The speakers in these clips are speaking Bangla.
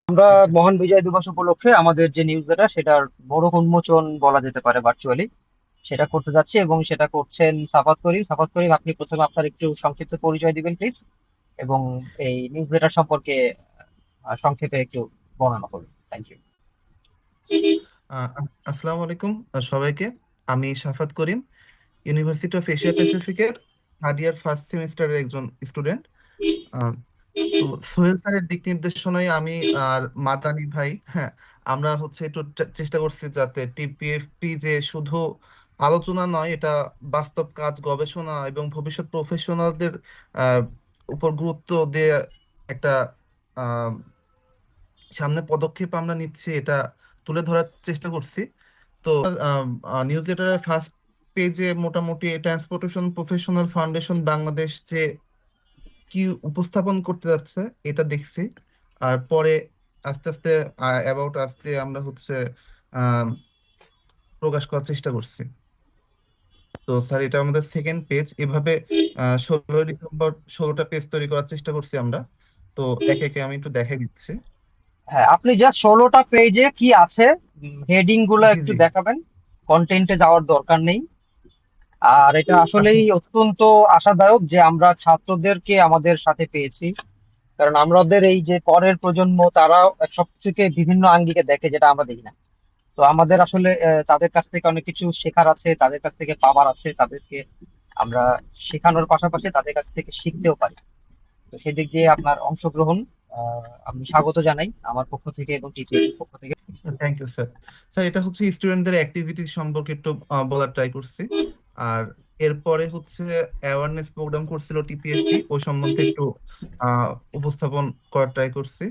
আমরা মহান বিজয় দিবস উপলক্ষে আমাদের যে নিউজ লেটার সেটার বড় উন্মোচন বলা যেতে পারে ভার্চুয়ালি সেটা করতে যাচ্ছি এবং সেটা করছেন সাফাত করিম। সাফাত করিম, আপনি প্রথমে আপনার একটু সংক্ষিপ্ত পরিচয় দিবেন প্লিজ, এবং এই নিউজ লেটার সম্পর্কে সংক্ষেপে একটু বর্ণনা করবেন। Thank you. আসসালামু আলাইকুম সবাইকে। আমি Shafat Karim, university of Asia প্যাসিফিকের থার্ড ইয়ার ফার্স্ট সেমিস্টারের একজন স্টুডেন্ট। তো সোহেল স্যারের দিক নির্দেশনায় আমি আর মাদানি ভাই, হ্যাঁ, আমরা হচ্ছে একটু চেষ্টা করছি যাতে টিপিএফপি যে শুধু আলোচনা নয়, এটা বাস্তব কাজ, গবেষণা এবং ভবিষ্যৎ প্রফেশনালদের আহ, উপর গুরুত্ব দিয়ে একটা আহ, সামনে পদক্ষেপ আমরা নিচ্ছি, এটা তুলে ধরার চেষ্টা করছি। তো নিউজ লেটারের ফার্স্ট পেজে মোটামুটি ট্রান্সপোর্টেশন প্রফেশনাল ফাউন্ডেশন বাংলাদেশ যে কি উপস্থাপন করতে যাচ্ছে এটা দেখছি। আর পরে আস্তে আস্তে অ্যাবাউট আসতে আমরা হচ্ছে আহ, প্রকাশ করার চেষ্টা করছি। তো স্যার, এটা আমাদের সেকেন্ড পেজ। এভাবে 16ই ডিসেম্বর 16টা পেজ তৈরি করার চেষ্টা করছি আমরা। তো একে একে আমি একটু দেখাই দিচ্ছি। হ্যাঁ, আপনি জাস্ট 16টা পেজে কি আছে হেডিং গুলো জি একটু জি। দেখাবেন, কন্টেন্টে যাওয়ার দরকার নেই। আর এটা আচ্ছা। আসলেই অত্যন্ত আশাদায়ক যে আমরা ছাত্রদেরকে আমাদের সাথে পেয়েছি, কারণ আমাদের এই যে পরের প্রজন্ম তারা সবথেকে বিভিন্ন আঙ্গিকে দেখে যেটা আমরা দেখি না। তো আমাদের আসলে তাদের কাছ থেকে অনেক কিছু শেখার আছে, তাদের কাছ থেকে পাওয়ার আছে, তাদেরকে আমরা শেখানোর পাশাপাশি তাদের কাছ থেকে শিখতেও পারি। তো সেদিক দিয়ে আপনার অংশগ্রহণ আমি স্বাগত জানাই আমার পক্ষ থেকে এবং টিপিএর পক্ষ থেকে। Thank you sir. স্যার, এটা হচ্ছে স্টুডেন্টদের অ্যাক্টিভিটি সম্পর্কে একটু বলার ট্রাই করছি। আর এরপরে হচ্ছে অ্যাওয়ারনেস প্রোগ্রাম করছিল টিপিএসসি, ওই সম্বন্ধে একটু আহ, উপস্থাপন করার ট্রাই করছি।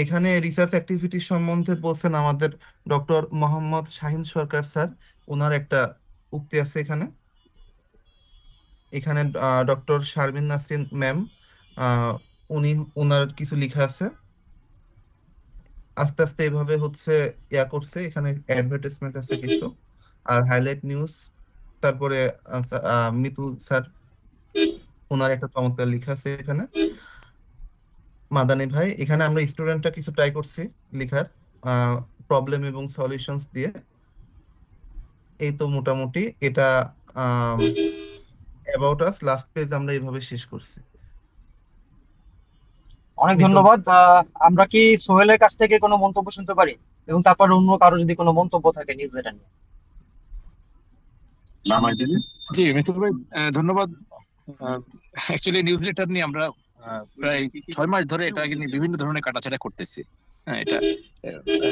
এখানে রিসার্চ অ্যাক্টিভিটি সম্বন্ধে বলছেন আমাদের ডক্টর মোহাম্মদ শাহিন সরকার স্যার। ওনার একটা উক্তি আছে এখানে। এখানে ডক্টর শারমিন নাসরিন ম্যাম, উনি, ওনার কিছু লেখা আছে। আস্তে আস্তে এভাবে হচ্ছে ইয়া করছে। এখানে অ্যাডভার্টাইজমেন্ট আছে কিছু, আর হাইলাইট নিউজ। তারপরে মিতুল স্যার, ওনার একটা চমৎকার লেখা আছে এখানে। মাদানি ভাই, এখানে আমরা স্টুডেন্টরা কিছু ট্রাই করছি লেখার, প্রবলেম এবং সলিউশনস দিয়ে। এই তো মোটামুটি এটা অ্যাবাউট আস লাস্ট পেজ আমরা এইভাবে শেষ করছি। অনেক মিতুল। ধন্যবাদ। আমরা কি সোহেলের কাছ থেকে কোনো মন্তব্য শুনতে পারি, এবং তারপর অন্য কারো যদি কোনো মন্তব্য থাকে নিউজ লেটার নিয়ে? জি মিতুল ভাই, ধন্যবাদ। অ্যাকচুয়ালি নিউজ লেটার নিয়ে আমরা প্রায় 6 মাস ধরে এটা নিয়ে বিভিন্ন ধরনের কাটাছেড়া করতেছি। হ্যাঁ, এটা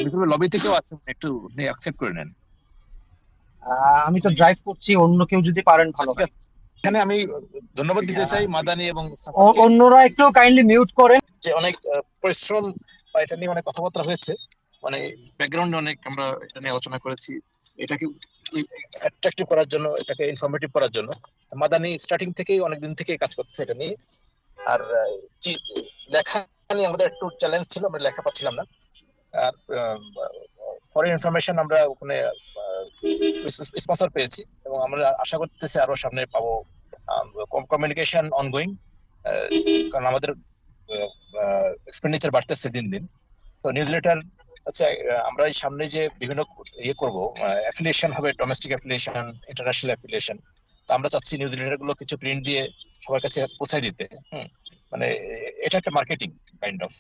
মিতুল ভাই লবি থেকেও আছে, একটু অ্যাকসেপ্ট করে নেন। আমি তো ড্রাইভ করছি, অন্য কেউ যদি পারেন আচ্ছা, ভালো ঠিক হয়। আছে। এখানে আমি ধন্যবাদ দিতে চাই মাদানি এবং সাফাতকে, অন্যরা একটু কাইন্ডলি মিউট করেন। যে অনেক পরিশ্রম বা এটা নিয়ে অনেক কথাবার্তা হয়েছে, মানে ব্যাকগ্রাউন্ডে অনেক আমরা এটা নিয়ে আলোচনা করেছি, এটাকে অ্যাট্রাকটিভ করার জন্য, এটাকে ইনফরমেটিভ করার জন্য। মাদানি স্টার্টিং থেকেই অনেকদিন থেকেই কাজ করতেছে এটা নিয়ে। আর লেখা নিয়ে আমাদের একটু চ্যালেঞ্জ ছিল, আমরা লেখা পাচ্ছিলাম না। আর ফরেন ইনফরমেশন আমরা ওখানে স্পন্সর পেয়েছি, এবং আমরা আশা করতেছি আরো সামনে পাবো। কমিউনিকেশন অনগোয়িং, কারণ আমাদের এক্সপেন্ডিচার বাড়তেছে দিন দিন। তো নিউজ লেটার, আচ্ছা, আমরা এই সামনে যে বিভিন্ন ইয়ে করবো, অ্যাফিলিয়েশন হবে, ডোমেস্টিক অ্যাফিলিয়েশন, ইন্টারন্যাশনাল অ্যাফিলিয়েশন। তো আমরা চাচ্ছি নিউজ লেটার গুলো কিছু প্রিন্ট দিয়ে সবার কাছে পৌঁছায় দিতে। হুম, মানে এটা একটা মার্কেটিং কাইন্ড অফ